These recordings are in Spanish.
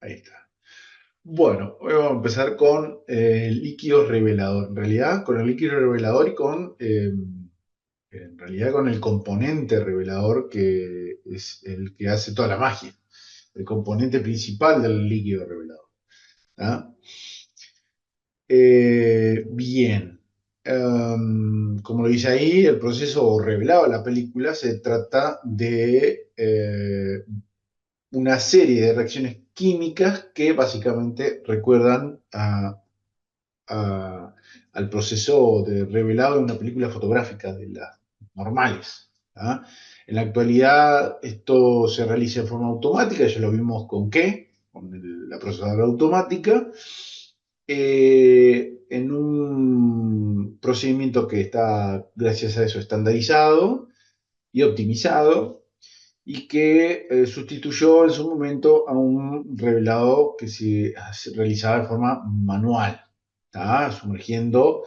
Ahí está. Bueno, hoy vamos a empezar con el líquido revelador. En realidad, con el líquido revelador y en realidad con el componente revelador que es el que hace toda la magia. El componente principal del líquido revelador. ¿Ah? Bien. Como lo dice ahí, el proceso revelado de la película se trata de una serie de reacciones químicas que básicamente recuerdan a- al proceso de revelado de una película fotográfica de las normales. ¿Ah? En la actualidad esto se realiza de forma automática, ya lo vimos con la procesadora automática, en un procedimiento que está, gracias a eso, estandarizado y optimizado y que sustituyó en su momento a un revelado que se realizaba de forma manual, ¿tá? Sumergiendo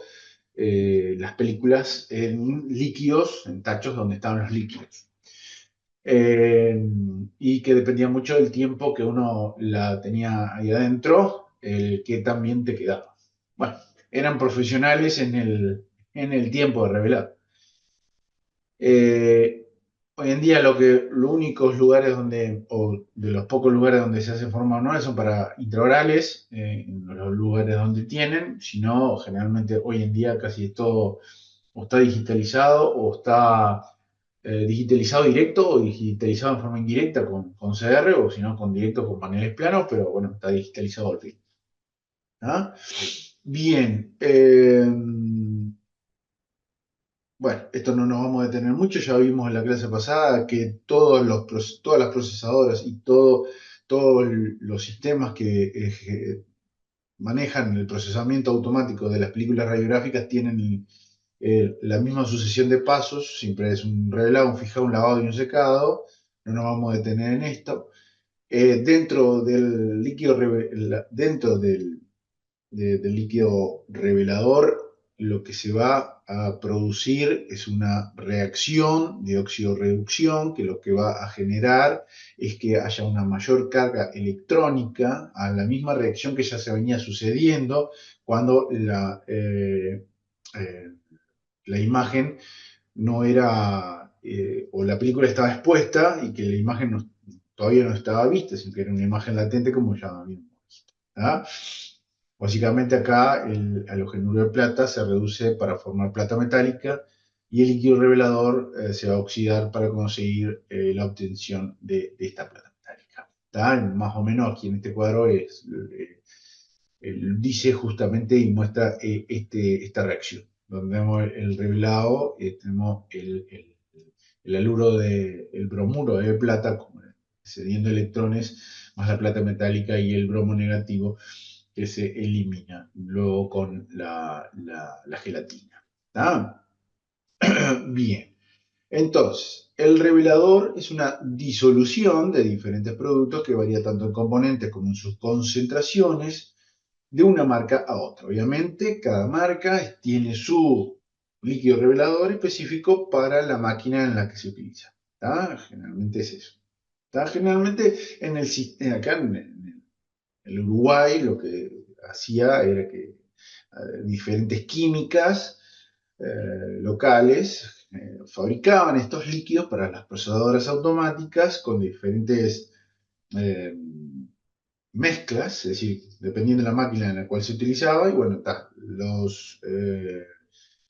las películas en líquidos, en tachos donde estaban los líquidos. Eh, y que dependía mucho del tiempo que uno la tenía ahí adentro, el que también te quedaba. Bueno, eran profesionales en el tiempo de revelar. Eh, Hoy en día los únicos lugares donde, o de los pocos lugares donde se hace forma manual son para intraorales, en los lugares donde tienen, si no, generalmente hoy en día casi todo o está digitalizado o está digitalizado directo o digitalizado en forma indirecta con CR o si no con directo con paneles planos, pero bueno, está digitalizado al fin. ¿Ah? Bien. Bueno, esto no nos vamos a detener mucho, ya vimos en la clase pasada que todas las procesadoras y todos los sistemas que manejan el procesamiento automático de las películas radiográficas tienen la misma sucesión de pasos, siempre es un revelado, un fijado, un lavado y un secado, no nos vamos a detener en esto. Dentro del líquido, del líquido revelador, lo que se va a producir es una reacción de óxido-reducción, que lo que va a generar es que haya una mayor carga electrónica a la misma reacción que ya se venía sucediendo cuando eh, la imagen no era, o la película estaba expuesta y que la imagen todavía no estaba vista, sino que era una imagen latente como ya vimos. ¿Ah? Básicamente acá el halogenuro de plata se reduce para formar plata metálica y el líquido revelador se va a oxidar para conseguir la obtención esta plata metálica. ¿Tá? Más o menos aquí en este cuadro dice justamente y muestra esta reacción. Donde vemos el revelado, tenemos el haluro el bromuro de plata cediendo electrones más la plata metálica y el bromo negativo que se elimina luego con la gelatina. ¿Tá? Bien, entonces, el revelador es una disolución de diferentes productos que varía tanto en componentes como en sus concentraciones de una marca a otra. Obviamente, cada marca tiene su líquido revelador específico para la máquina en la que se utiliza. ¿Tá? Generalmente es eso. ¿Tá? Generalmente en el sistema, acá en el Uruguay lo que hacía era que diferentes químicas locales fabricaban estos líquidos para las procesadoras automáticas con diferentes eh, mezclas, es decir, dependiendo de la máquina en la cual se utilizaba, y bueno, los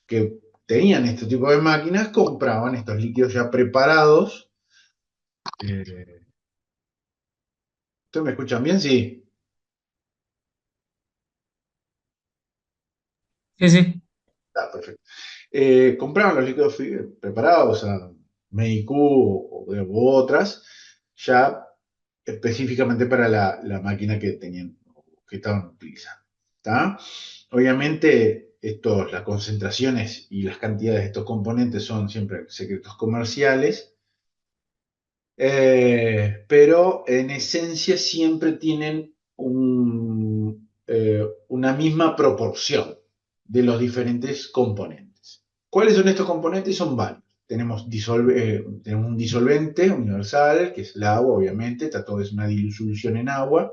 que tenían este tipo de máquinas compraban estos líquidos ya preparados. ¿Ustedes me escuchan bien? Sí. Sí, sí. Perfecto. Compraban los líquidos preparados, o sea, MIQ u otras, ya específicamente para la máquina que tenían, que estaban utilizando. ¿Tá? Obviamente, las concentraciones y las cantidades de estos componentes son siempre secretos comerciales, pero en esencia siempre tienen una misma proporción de los diferentes componentes. ¿Cuáles son estos componentes? Son varios. Tenemos un disolvente universal, que es el agua, obviamente, está todo es una disolución en agua,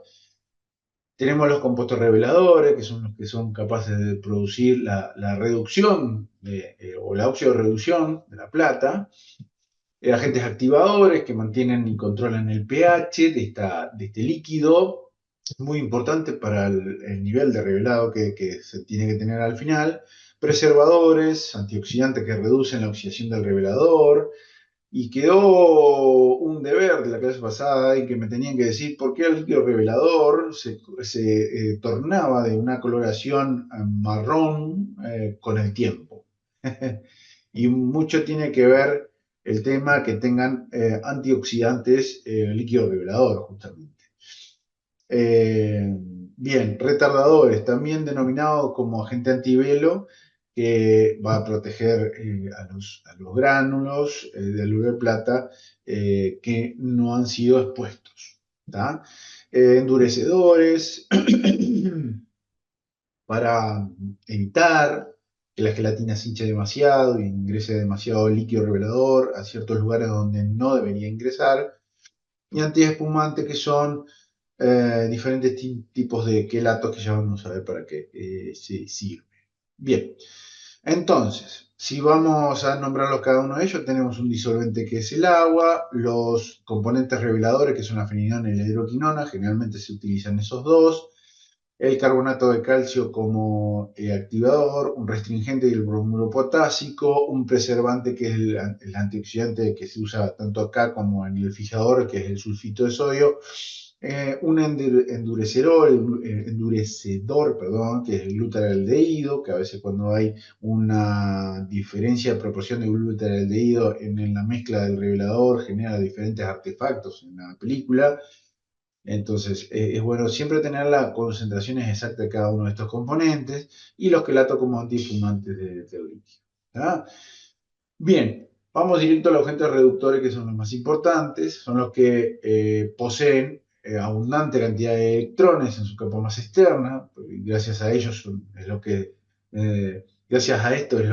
Tenemos los compuestos reveladores, que son los que son capaces de producir la reducción o la oxidorreducción de la plata. Agentes activadores que mantienen y controlan el pH de este líquido, muy importante para el nivel de revelado que se tiene que tener al final. Preservadores, antioxidantes que reducen la oxidación del revelador. Y quedó un deber de la clase pasada en que me tenían que decir por qué el líquido revelador se tornaba de una coloración marrón con el tiempo. Y mucho tiene que ver el tema que tengan antioxidantes el líquido revelador, justamente. Bien, retardadores, también denominados como agente antivelo, que va a proteger a los gránulos de aluro de plata que no han sido expuestos. ¿Tá? Endurecedores para evitar que la gelatina se hinche demasiado y ingrese demasiado líquido revelador a ciertos lugares donde no debería ingresar. Y antiespumantes que son diferentes tipos de quelatos que ya vamos a ver para qué se sirve. Bien, entonces, si vamos a nombrarlos cada uno de ellos, tenemos un disolvente que es el agua, los componentes reveladores que son la fenilona y la hidroquinona, generalmente se utilizan esos dos, el carbonato de calcio como activador, un restringente y el bromuro potásico, un preservante que es el antioxidante que se usa tanto acá como en el fijador, que es el sulfito de sodio, un endurecedor, perdón, que es el glutaaldehído, que a veces cuando hay una diferencia de proporción de glutaaldehído en la mezcla del revelador genera diferentes artefactos en la película. Entonces, es bueno siempre tener las concentraciones exactas de cada uno de estos componentes y los quelatos como antifumantes del líquido. ¿Tá? Bien, vamos directo a los agentes reductores que son los más importantes, son los que poseen abundante cantidad de electrones en su capa más externa, y gracias a ellos gracias a esto es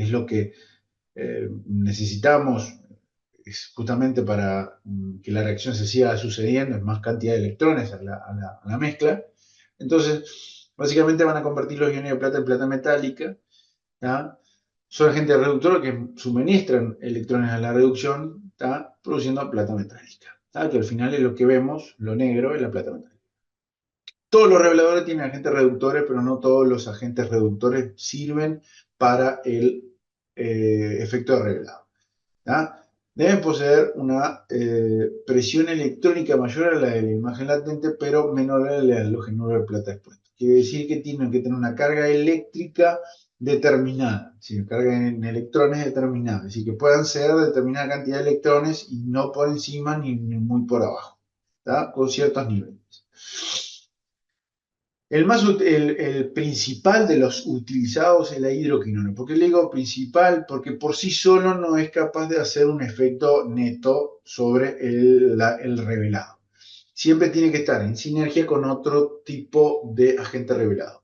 lo que necesitamos es justamente para que la reacción se siga sucediendo en más cantidad de electrones a la mezcla. Entonces, básicamente van a convertir los iones de plata en plata metálica. ¿Tá? Son agentes reductores que suministran electrones a la reducción, ¿tá? Produciendo plata metálica. ¿Tá? Que al final es lo que vemos, lo negro es la plata metálica. Todos los reveladores tienen agentes reductores, pero no todos los agentes reductores sirven para el efecto de revelado. ¿Tá? Deben poseer una presión electrónica mayor a la de la imagen latente, pero menor a la del halogenuro de plata expuesto. Quiere decir que tienen que tener una carga eléctrica determinada, ¿sí? Carga en electrones determinada, es decir, que puedan ser determinada cantidad de electrones y no por encima ni muy por abajo, ¿tá? Con ciertos niveles. El principal de los utilizados es la hidroquinona. ¿Por qué le digo principal? Porque por sí solo no es capaz de hacer un efecto neto sobre el revelado. Siempre tiene que estar en sinergia con otro tipo de agente revelado.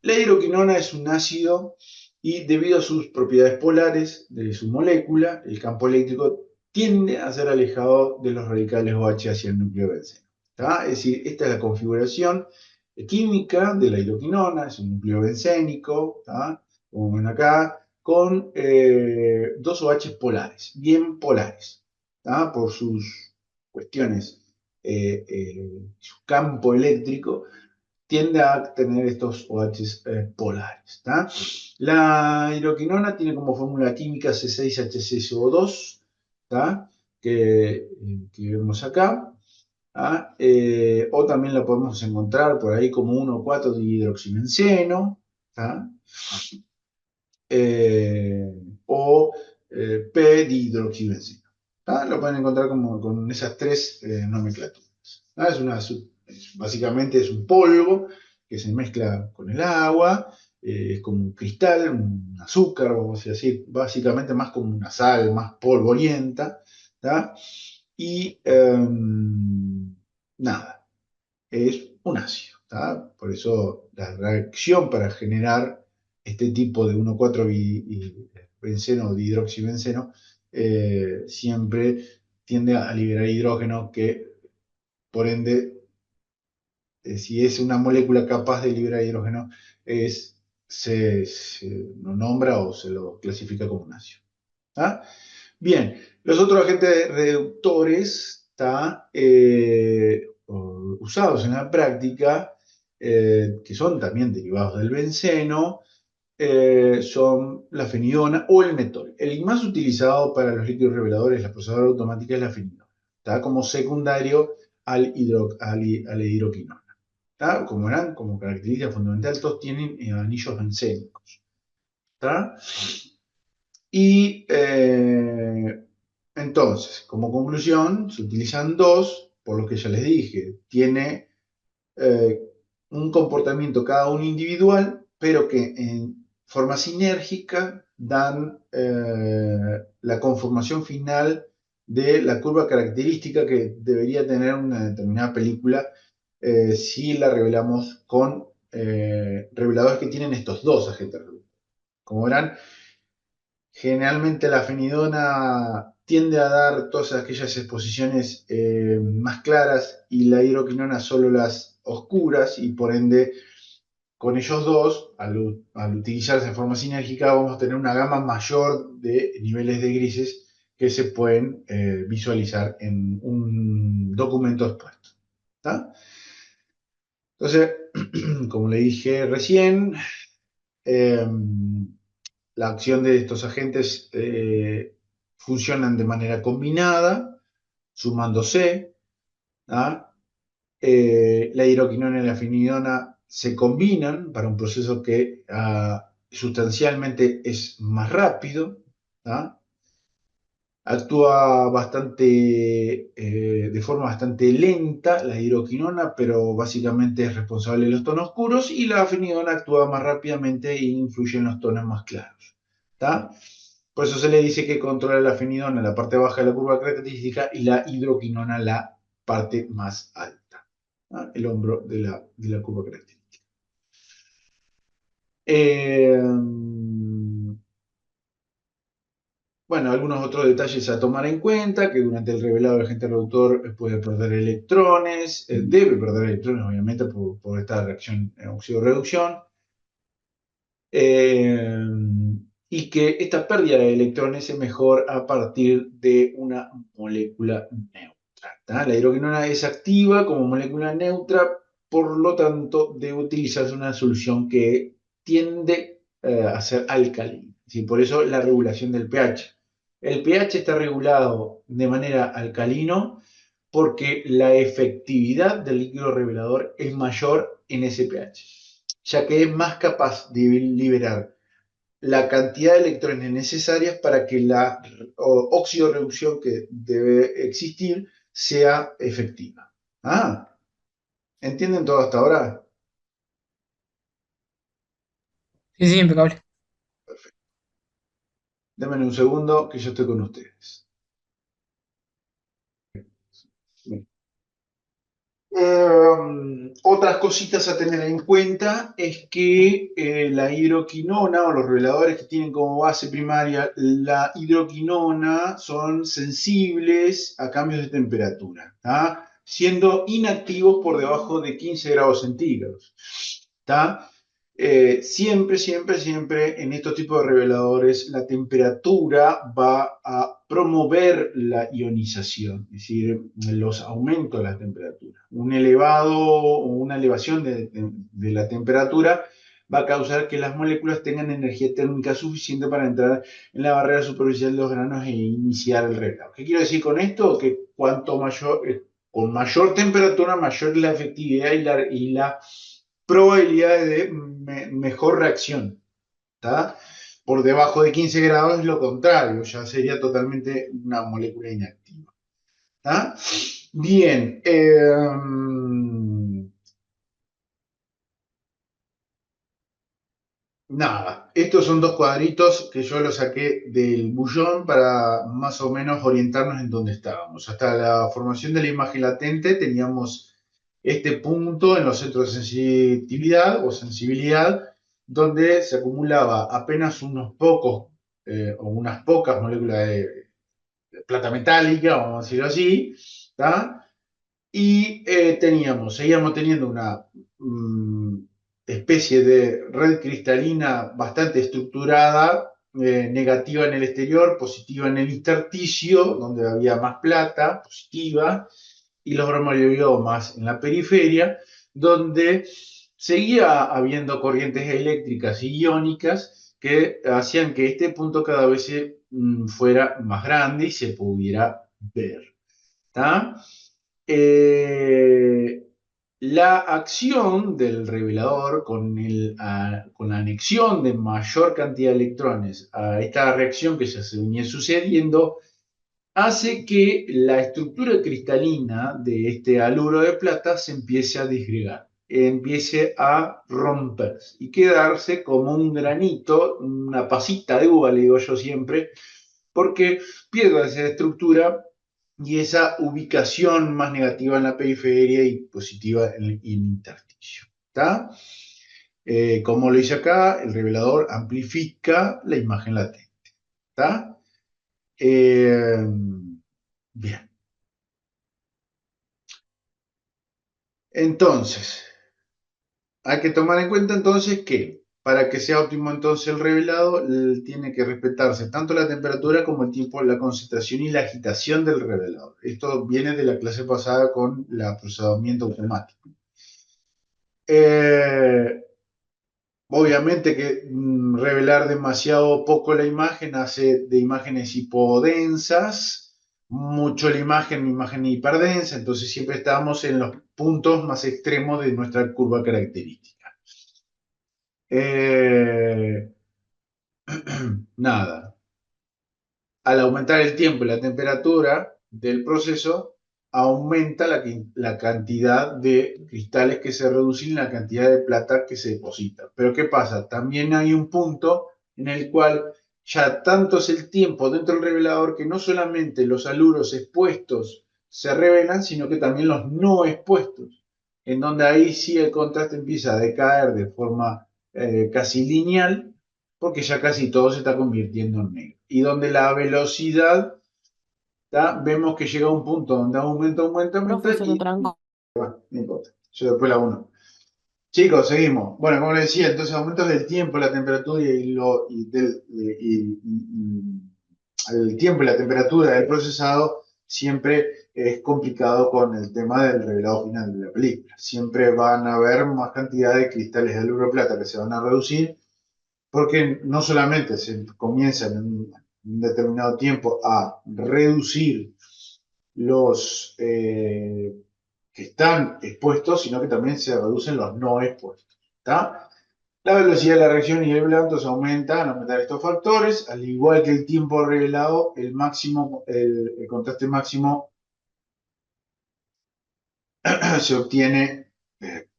La hidroquinona es un ácido y debido a sus propiedades polares de su molécula, el campo eléctrico tiende a ser alejado de los radicales OH hacia el núcleo de benceno. ¿Tá? Es decir, esta es la configuración química de la hidroquinona, es un núcleo bencénico, ¿tá? Como ven acá, con dos OH polares, bien polares, ¿tá? Por sus cuestiones, su campo eléctrico tiende a tener estos OH polares. ¿Tá? La hidroquinona tiene como fórmula química C6HCSO2, ¿tá? Que vemos acá. ¿Tá? O también la podemos encontrar por ahí como 1,4 dihidroxibenceno. ¿Tá? Eh, o P-dihidroxibenceno. ¿Tá? Lo pueden encontrar como, con esas tres nomenclaturas. ¿Tá? Básicamente es un polvo que se mezcla con el agua, es como un cristal, un azúcar, vamos a decir, básicamente más como una sal, más polvorienta. ¿Tá? Y nada, es un ácido. ¿Tá? Por eso la reacción para generar este tipo de 1,4-benceno o dihidroxibenceno siempre tiende a liberar hidrógeno que por ende si es una molécula capaz de liberar hidrógeno, se lo nombra o se lo clasifica como un ácido. ¿Tá? Bien, los otros agentes reductores usados en la práctica, que son también derivados del benceno, son la fenidona o el metol. El más utilizado para los líquidos reveladores, la procesadora automática, es la fenidona. Está como secundario a la hidroquinona. ¿Tá? Como característica fundamental, todos tienen anillos bencénicos. ¿Tá? Y entonces, como conclusión, se utilizan dos, por lo que ya les dije. Tiene eh, un comportamiento cada uno individual, pero que en forma sinérgica dan la conformación final de la curva característica que debería tener una determinada película si la revelamos con reveladores que tienen estos dos agentes reductores. Como verán, generalmente la fenidona tiende a dar todas aquellas exposiciones más claras y la hidroquinona solo las oscuras, y por ende con ellos dos, al utilizarse de forma sinérgica, vamos a tener una gama mayor de niveles de grises que se pueden visualizar en un documento expuesto. ¿Tá? Entonces, como le dije recién, eh, la acción de estos agentes funcionan de manera combinada, sumándose. ¿Ah? La hidroquinona y la fenidona se combinan para un proceso que sustancialmente es más rápido. ¿Ah? Actúa de forma bastante lenta la hidroquinona, pero básicamente es responsable de los tonos oscuros, y la fenidona actúa más rápidamente e influye en los tonos más claros. ¿Tá? Por eso se le dice que controla la fenidona la parte baja de la curva característica y la hidroquinona la parte más alta, ¿tá? El hombro de la curva característica. Eh, Bueno, algunos otros detalles a tomar en cuenta: que durante el revelado el agente reductor puede perder electrones, debe perder electrones obviamente por esta reacción óxido-reducción, eh, y que esta pérdida de electrones es mejor a partir de una molécula neutra. ¿Tá? La hidroquinona es activa como molécula neutra, por lo tanto debe utilizarse una solución que tiende a ser alcalina. ¿Sí? Por eso la regulación del pH. El pH está regulado de manera alcalino porque la efectividad del líquido revelador es mayor en ese pH, ya que es más capaz de liberar la cantidad de electrones necesarias para que la oxidorreducción que debe existir sea efectiva. Ah, ¿entienden todo hasta ahora? Sí, sí, impecable. Perfecto. Denme un segundo que yo estoy con ustedes. Bien. Otras cositas a tener en cuenta es que la hidroquinona, o los reveladores que tienen como base primaria la hidroquinona, son sensibles a cambios de temperatura, ¿tá? Siendo inactivos por debajo de 15 grados centígrados. ¿Tá? Siempre, siempre, siempre en estos tipos de reveladores la temperatura va a promover la ionización, es decir, los aumentos de la temperatura. Un elevado o una elevación de la temperatura va a causar que las moléculas tengan energía térmica suficiente para entrar en la barrera superficial de los granos e iniciar el revelado. ¿Qué quiero decir con esto? Que con mayor temperatura, mayor es la efectividad y la probabilidad de mejor reacción. ¿Tá? Por debajo de 15 grados es lo contrario, ya sería totalmente una molécula inactiva. ¿Tá? Bien, nada, estos son dos cuadritos que yo los saqué del bullón para más o menos orientarnos en dónde estábamos. Hasta la formación de la imagen latente teníamos este punto en los centros de sensitividad o sensibilidad, donde se acumulaba apenas unos pocos o unas pocas moléculas de plata metálica, vamos a decirlo así, ¿tá? y seguíamos teniendo una mm, especie de red cristalina bastante estructurada, negativa en el exterior, positiva en el intersticio, donde había más plata, positiva, y los bromoliomas en la periferia, donde seguía habiendo corrientes eléctricas y iónicas que hacían que este punto cada vez fuera más grande y se pudiera ver. ¿Tá? Eh, la acción del revelador con la anexión de mayor cantidad de electrones a esta reacción que ya se venía sucediendo hace que la estructura cristalina de este haluro de plata se empiece a disgregar, empiece a romperse y quedarse como un granito, una pasita de uva, le digo yo siempre, porque pierde esa estructura y esa ubicación más negativa en la periferia y positiva en el intersticio. ¿Está? Como lo hice acá, el revelador amplifica la imagen latente. ¿Está? Eh, bien. Entonces, hay que tomar en cuenta entonces que para que sea óptimo entonces el revelado, tiene que respetarse tanto la temperatura como el tiempo, la concentración y la agitación del revelador. Esto viene de la clase pasada con el procesamiento automático. Eh, Obviamente que revelar demasiado poco la imagen hace de imágenes hipodensas, mucho la imagen hiperdensa, entonces siempre estamos en los puntos más extremos de nuestra curva característica. Eh, Nada, al aumentar el tiempo y la temperatura del proceso, aumenta la cantidad de cristales que se reducen y la cantidad de plata que se deposita. Pero ¿qué pasa? También hay un punto en el cual ya tanto es el tiempo dentro del revelador que no solamente los haluros expuestos se revelan, sino que también los no expuestos, en donde ahí sí el contraste empieza a decaer de forma casi lineal porque ya casi todo se está convirtiendo en negro. Y donde la velocidad, ¿tá? Vemos que llega a un punto donde aumenta Profe, se lo y trancó. no importa. Yo después la uno. Chicos, seguimos. Bueno, como les decía, entonces aumentos del tiempo, la temperatura el tiempo y la temperatura del procesado siempre es complicado con el tema del revelado final de la película. Siempre van a haber más cantidad de cristales de oro plata que se van a reducir porque no solamente se comienza en un determinado tiempo a reducir los que están expuestos, sino que también se reducen los no expuestos. ¿Está? La velocidad de la reacción y el blanco se aumenta al aumentar estos factores, al igual que el tiempo revelado, el contraste máximo se obtiene, eh,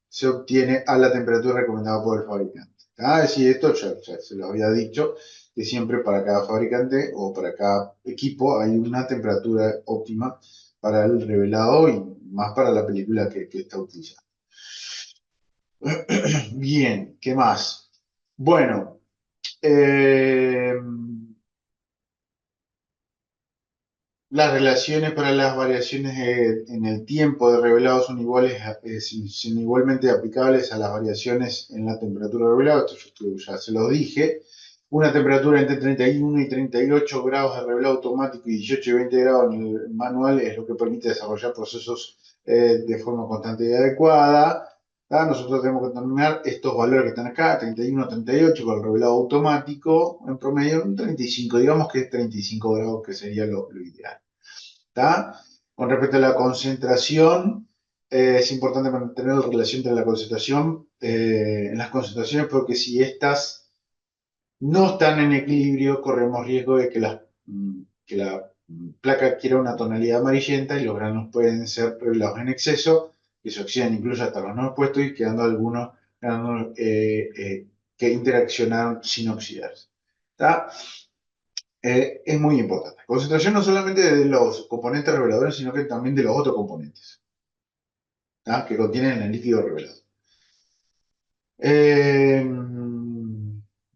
se obtiene a la temperatura recomendada por el fabricante. Ah, es decir, esto ya se lo había dicho, que siempre para cada fabricante o para cada equipo hay una temperatura óptima para el revelado y más para la película que está utilizando. Bien, ¿qué más? Bueno, eh, las relaciones para las variaciones en el tiempo de revelado son son igualmente aplicables a las variaciones en la temperatura de revelado. Esto ya se lo dije. Una temperatura entre 31 y 38 grados de revelado automático y 18 y 20 grados en el manual es lo que permite desarrollar procesos de forma constante y adecuada. Nosotros tenemos que determinar estos valores que están acá, 31, 38, con el revelado automático, en promedio un 35, digamos que es 35 grados, que sería lo ideal. ¿Tá? Con respecto a la concentración, es importante mantener la relación entre la concentración en las concentraciones porque si estas no están en equilibrio, corremos riesgo de que la placa adquiera una tonalidad amarillenta y los granos pueden ser revelados en exceso, que se oxidan incluso hasta los no expuestos y quedando algunos granos que interaccionaron sin oxidarse. ¿Tá? Es muy importante. Concentración no solamente de los componentes reveladores, sino que también de los otros componentes, ¿tá? Que contienen el líquido revelador. Eh,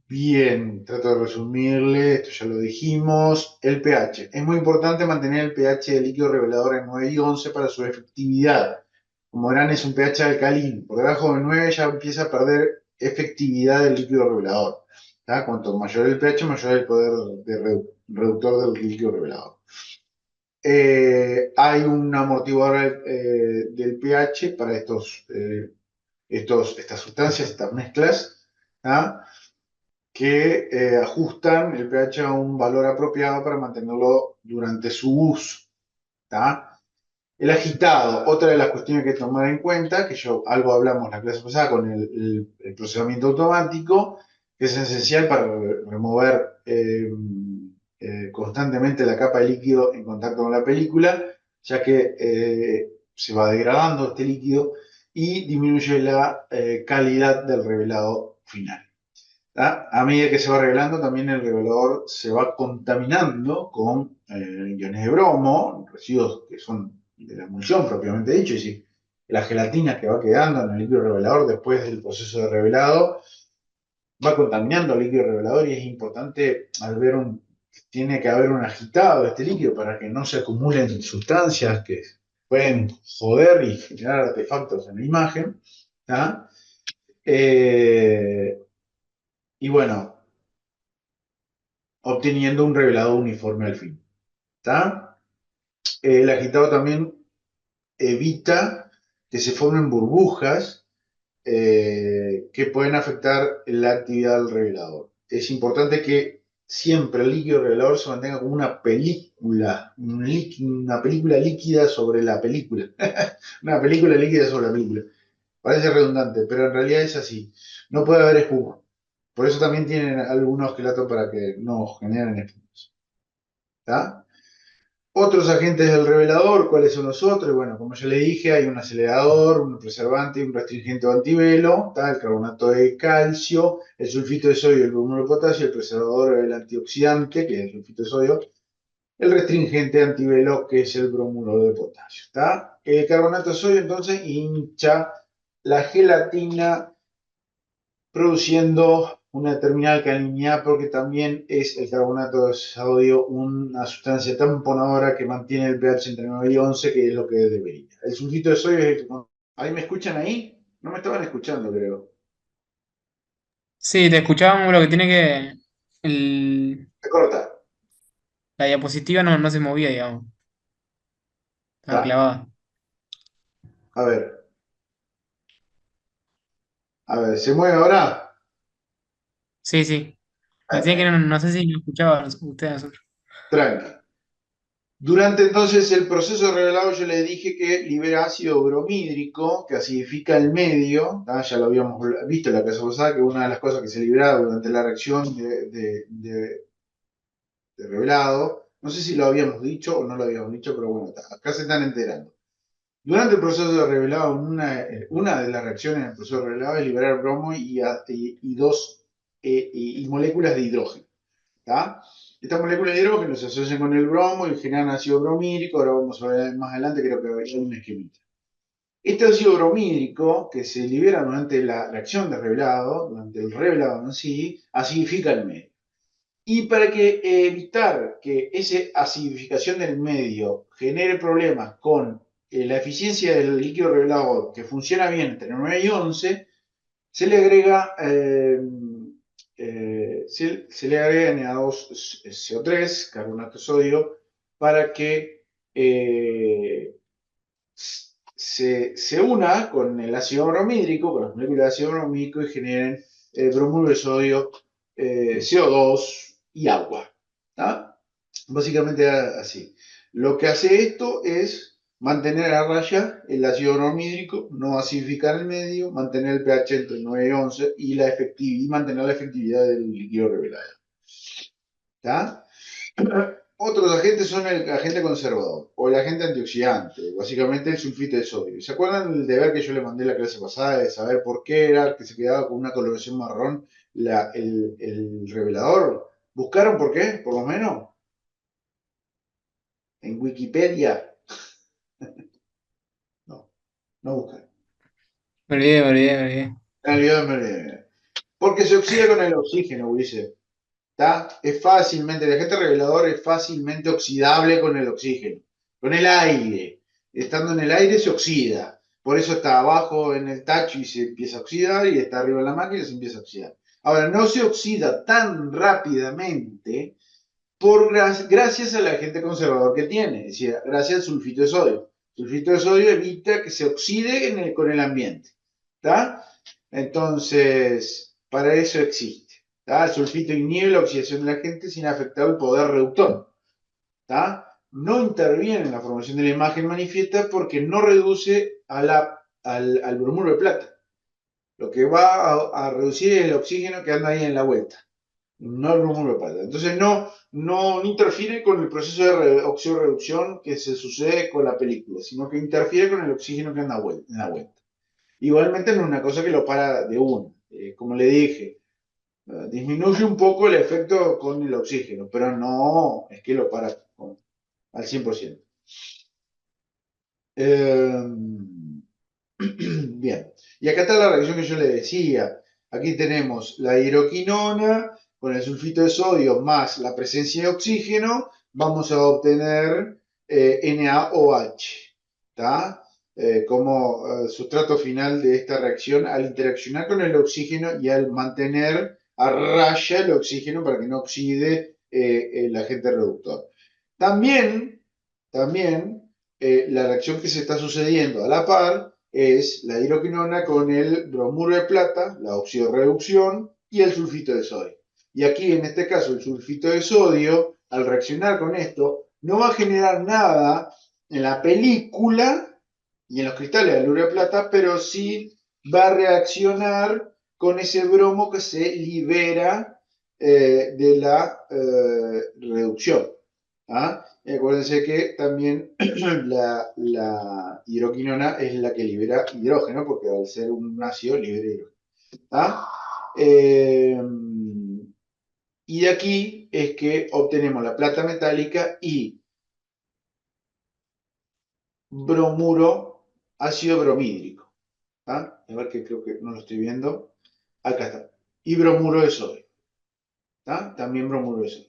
Bien, trato de resumirle, esto ya lo dijimos. El pH. Es muy importante mantener el pH del líquido revelador en 9 y 11 para su efectividad. Como verán, es un pH alcalino. Por debajo de 9 ya empieza a perder efectividad del líquido revelador. ¿Tá? Cuanto mayor el pH, mayor el poder reductor del líquido revelador. Hay un amortiguador del pH para estas sustancias, estas mezclas. ¿Tá? Que ajustan el pH a un valor apropiado para mantenerlo durante su uso. ¿Tá? El agitado, otra de las cuestiones que hay que tomar en cuenta, que yo algo hablamos la clase pasada con el procesamiento automático, que es esencial para remover constantemente la capa de líquido en contacto con la película, ya que se va degradando este líquido y disminuye la calidad del revelado final. ¿Tá? A medida que se va revelando, también el revelador se va contaminando con iones de bromo, residuos que son de la emulsión propiamente dicho, y si la gelatina que va quedando en el líquido revelador después del proceso de revelado va contaminando el líquido revelador y es importante tiene que haber un agitado de este líquido para que no se acumulen sustancias que pueden joder y generar artefactos en la imagen. ¿Tá? Eh, y bueno, obteniendo un revelado uniforme al fin. ¿Tá? El agitado también evita que se formen burbujas que pueden afectar la actividad del revelador. Es importante que siempre el líquido revelador se mantenga como una película, una película líquida sobre la película. Una película líquida sobre la película. Parece redundante, pero en realidad es así. No puede haber espuma. Por eso también tienen algunos quelatos para que no generen espumas. ¿Tá? Otros agentes del revelador, ¿cuáles son los otros? Bueno, como ya le dije, hay un acelerador, un preservante y un restringente o antivelo, ¿tá? El carbonato de calcio, el sulfito de sodio, el bromuro de potasio, el preservador, el antioxidante, que es el sulfito de sodio, el restringente antivelo, que es el bromuro de potasio. ¿Tá? El carbonato de sodio entonces hincha la gelatina produciendo una determinada alcalinidad porque también es el carbonato de sodio una sustancia tamponadora que mantiene el pH entre 9 y 11, que es lo que debería. El sulfito de sodio es el... ¿Ahí me escuchan ahí? No me estaban escuchando, creo. Sí, te escuchábamos lo que tiene que. el- Se corta. la diapositiva no se movía, digamos. Estaba Está. clavada. A ver, ¿se mueve ahora? Sí, sí. Me decía que Perfecto. no sé si lo escuchaba usted a nosotros. Tranqui. Durante entonces el proceso de revelado yo le dije que libera ácido bromídrico, que acidifica el medio, ¿tá? Ya lo habíamos visto en la clase pasada, que una de las cosas que se libera durante la reacción de revelado, no sé si lo habíamos dicho o no lo habíamos dicho, pero bueno, acá se están enterando. Durante el proceso de revelado, una de las reacciones en el proceso de revelado es liberar bromo y moléculas de hidrógeno. ¿Tá? Estas moléculas de hidrógeno se asocian con el bromo y generan ácido bromídrico. Ahora vamos a ver más adelante, creo que hay un esquemita. Este ácido bromídrico que se libera durante la reacción de revelado, durante el revelado en sí, acidifica el medio. Y para que evitar que esa acidificación del medio genere problemas con la eficiencia del líquido revelado que funciona bien entre 9 y 11, se le agrega, se le agrega Na2CO3, carbonato de sodio, para que se una con el ácido bromídrico, con las moléculas de ácido bromídrico y generen bromuro de sodio, CO2 y agua. ¿Tá? Básicamente así. Lo que hace esto es mantener a raya el ácido bromídrico, no acidificar el medio, mantener el pH entre 9 y 11 y mantener la efectividad del líquido revelado. ¿Tá? Otros agentes son el agente conservador o el agente antioxidante, básicamente el sulfito de sodio. ¿Se acuerdan del deber que yo le mandé la clase pasada de saber por qué era que se quedaba con una coloración marrón el revelador? ¿Buscaron por qué, por lo menos? ¿En Wikipedia? No, no buscaron. Me olvidé. En el video me olvidé. Porque se oxida con el oxígeno, Ulises. ¿Está? Es fácilmente, el agente revelador es fácilmente oxidable con el oxígeno, con el aire. Estando en el aire se oxida. Por eso está abajo en el tacho y se empieza a oxidar, y está arriba en la máquina y se empieza a oxidar. Ahora, no se oxida tan rápidamente gracias al agente conservador que tiene, es decir, gracias al sulfito de sodio. El sulfito de sodio evita que se oxide con el ambiente. ¿Está? Entonces, para eso existe. ¿Tá? El sulfito inhibe la oxidación del agente sin afectar el poder reductor. ¿Tá? No interviene en la formación de la imagen manifiesta porque no reduce al bromuro de plata. Lo que va a reducir es el oxígeno que anda ahí en la vuelta, no el bromuro de plata. Entonces no interfiere con el proceso de oxidorreducción que se sucede con la película, sino que interfiere con el oxígeno que anda en la vuelta. Igualmente no es una cosa que lo para de uno. Como le dije, disminuye un poco el efecto con el oxígeno, pero no es que lo para al 100%. Bien, y acá está la reacción que yo le decía. Aquí tenemos la hidroquinona con el sulfito de sodio más la presencia de oxígeno, vamos a obtener NaOH, ¿tá? Como sustrato final de esta reacción al interaccionar con el oxígeno y al mantener a raya el oxígeno para que no oxide el agente reductor. También la reacción que se está sucediendo a la par es la hidroquinona con el bromuro de plata, la oxidorreducción y el sulfito de sodio. Y aquí, en este caso, el sulfito de sodio, al reaccionar con esto, no va a generar nada en la película y en los cristales de aluro de plata, pero sí va a reaccionar con ese bromo que se libera de la reducción. ¿Ah? Acuérdense que también la hidroquinona es la que libera hidrógeno, porque al ser un ácido libera hidrógeno. ¿Ah? Y de aquí es que obtenemos la plata metálica y bromuro, ácido bromídrico. ¿Ah? A ver que creo que no lo estoy viendo. Acá está. Y bromuro de sodio. ¿Ah? También bromuro de sodio.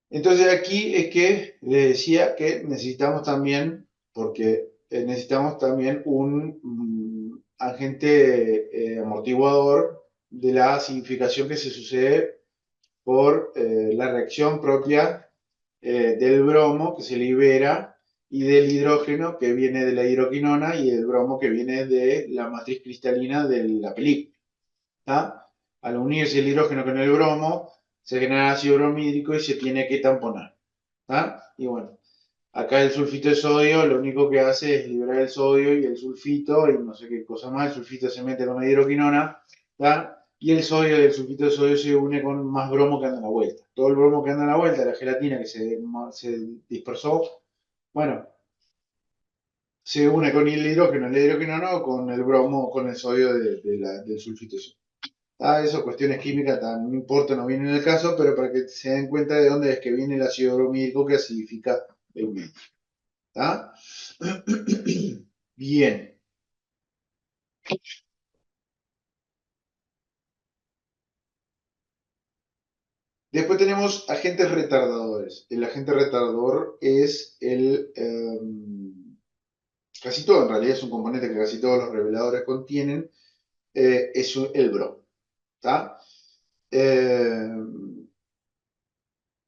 Entonces aquí es que les decía que necesitamos también, porque necesitamos también un agente amortiguador de la acidificación que se sucede por la reacción propia del bromo que se libera y del hidrógeno que viene de la hidroquinona y del bromo que viene de la matriz cristalina de la película. ¿Tá? Al unirse el hidrógeno con el bromo, se genera ácido bromídrico y se tiene que tamponar. ¿Tá? Y bueno, acá el sulfito de sodio lo único que hace es liberar el sodio y el sulfito y no sé qué cosa más. El sulfito se mete con la hidroquinona, ¿tá? Y el sodio del sulfito de sodio se une con más bromo que anda a la vuelta. Todo el bromo que anda a la vuelta, la gelatina que se dispersó, bueno, se une con el hidrógeno no, con el bromo, con el sodio del sulfito de sodio. Eso, cuestiones químicas, no importa, no viene en el caso, pero para que se den cuenta de dónde es que viene el ácido bromídico que acidifica el medio. ¿Está? Bien. Después tenemos agentes retardadores. El agente retardador es casi todo, en realidad es un componente que casi todos los reveladores contienen, es el bromo. ¿Está?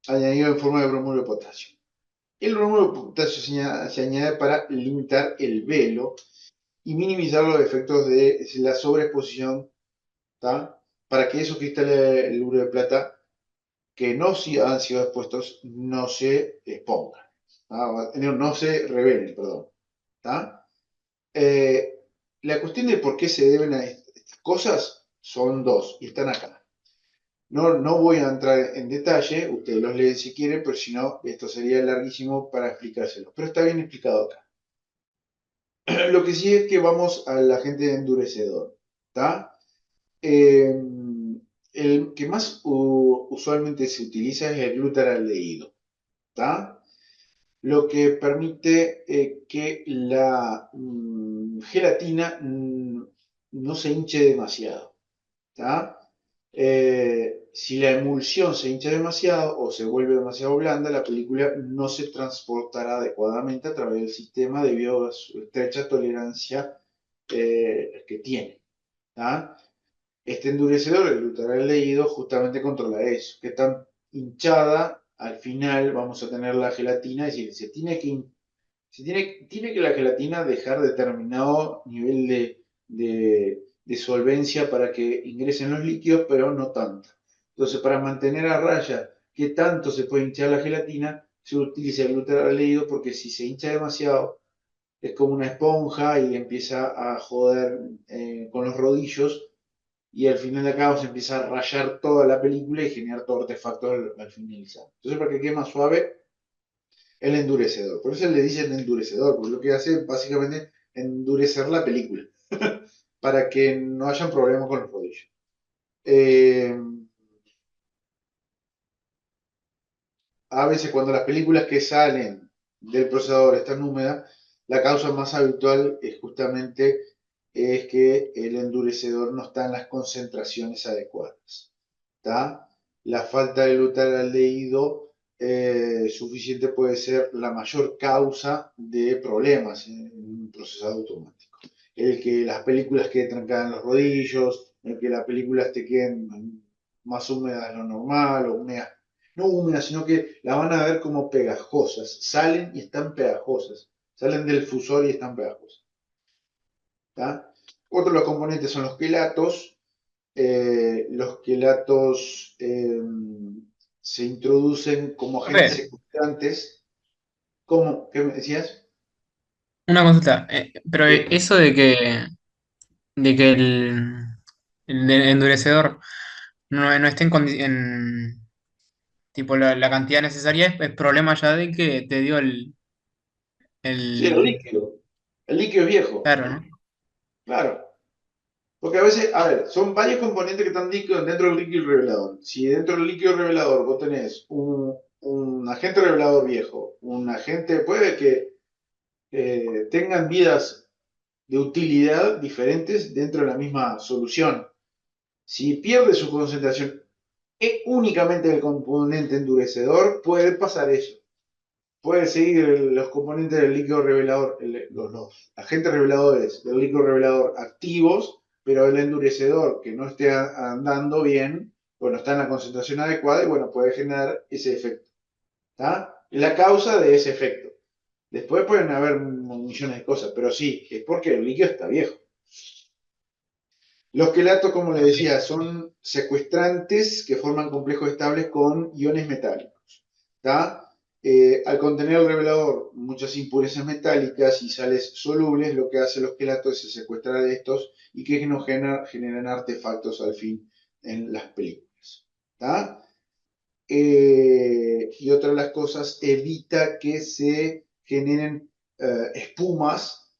Añadido en forma de bromuro de potasio. El bromuro de potasio se añade para limitar el velo y minimizar los efectos de la sobreexposición, ¿tá? Para que esos cristales de uro de plata que no han sido expuestos no se expongan, no se revelen, perdón. ¿Tá? La cuestión de por qué se deben a estas cosas son dos y están acá. No voy a entrar en detalle, ustedes los leen si quieren, pero si no, esto sería larguísimo para explicárselo. Pero está bien explicado acá. Lo que sí es que vamos al agente endurecedor. ¿Tá? El que más usualmente se utiliza es el glutaraldehído. ¿Tá? Lo que permite que la gelatina no se hinche demasiado. ¿tá? Si la emulsión se hincha demasiado o se vuelve demasiado blanda, la película no se transportará adecuadamente a través del sistema debido a su estrecha tolerancia que tiene. ¿Tá? Este endurecedor, el glutaral justamente controla eso. Que tan hinchada, al final vamos a tener la gelatina, es decir, tiene que la gelatina dejar determinado nivel de solvencia para que ingresen los líquidos, pero no tanto. Entonces, para mantener a raya qué tanto se puede hinchar la gelatina, se utiliza el glutaraleido porque si se hincha demasiado, es como una esponja y empieza a joder con los rodillos y al final de cabo se empieza a rayar toda la película y generar todo artefacto al finalizar. Entonces, para que quede más suave, el endurecedor. Por eso le dicen endurecedor, porque lo que hace es básicamente endurecer la película, para que no hayan problemas con los rodillos. Eh, a veces cuando las películas que salen del procesador están húmedas, la causa más habitual es justamente es que el endurecedor no está en las concentraciones adecuadas. ¿Tá? La falta de glutaldehído suficiente puede ser la mayor causa de problemas en un procesador automático. El que las películas queden trancadas en los rodillos, el que las películas te queden más húmedas de lo normal, o húmedas, no húmedas, sino que las van a ver como pegajosas, salen y están pegajosas, salen del fusor y están pegajosas. ¿Tá? Otros de los componentes son los quelatos se introducen como agentes Profe, secuestrantes. ¿Cómo? ¿Qué me decías? una consulta. Pero Sí, eso de que el endurecedor no esté tipo la cantidad necesaria es problema ya de que te dio sí, el el líquido. El líquido es viejo, claro, ¿no? claro. Porque a veces, a ver, son varios componentes que están dentro del líquido revelador. Si dentro del líquido revelador vos tenés un agente revelador viejo, un agente, puede que tengan vidas de utilidad diferentes dentro de la misma solución. Si pierde su concentración únicamente el componente endurecedor, puede pasar eso. Puede seguir los componentes del líquido revelador, los agentes reveladores del líquido revelador activos, pero el endurecedor que no esté andando bien, bueno, está en la concentración adecuada y bueno, puede generar ese efecto. ¿Está? La causa de ese efecto. Después pueden haber millones de cosas, pero sí, es porque el líquido está viejo. Los quelatos, como les decía, son secuestrantes que forman complejos estables con iones metálicos. Al contener el revelador muchas impurezas metálicas y sales solubles, lo que hacen los quelatos es secuestrar estos y que no generan artefactos al fin en las películas. Y otra de las cosas, evita que se generen espumas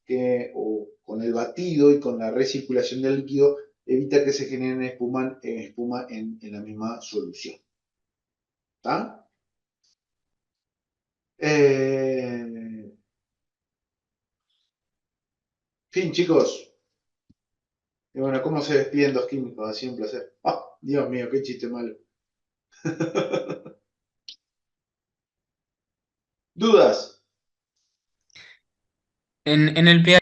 o con el batido y con la recirculación del líquido, evita que se generen espuma en la misma solución. ¿Está? Fin, chicos. Y bueno, ¿cómo se despiden dos químicos? Ha sido un placer. ¡Ah! Dios mío, qué chiste malo. ¿Dudas? En el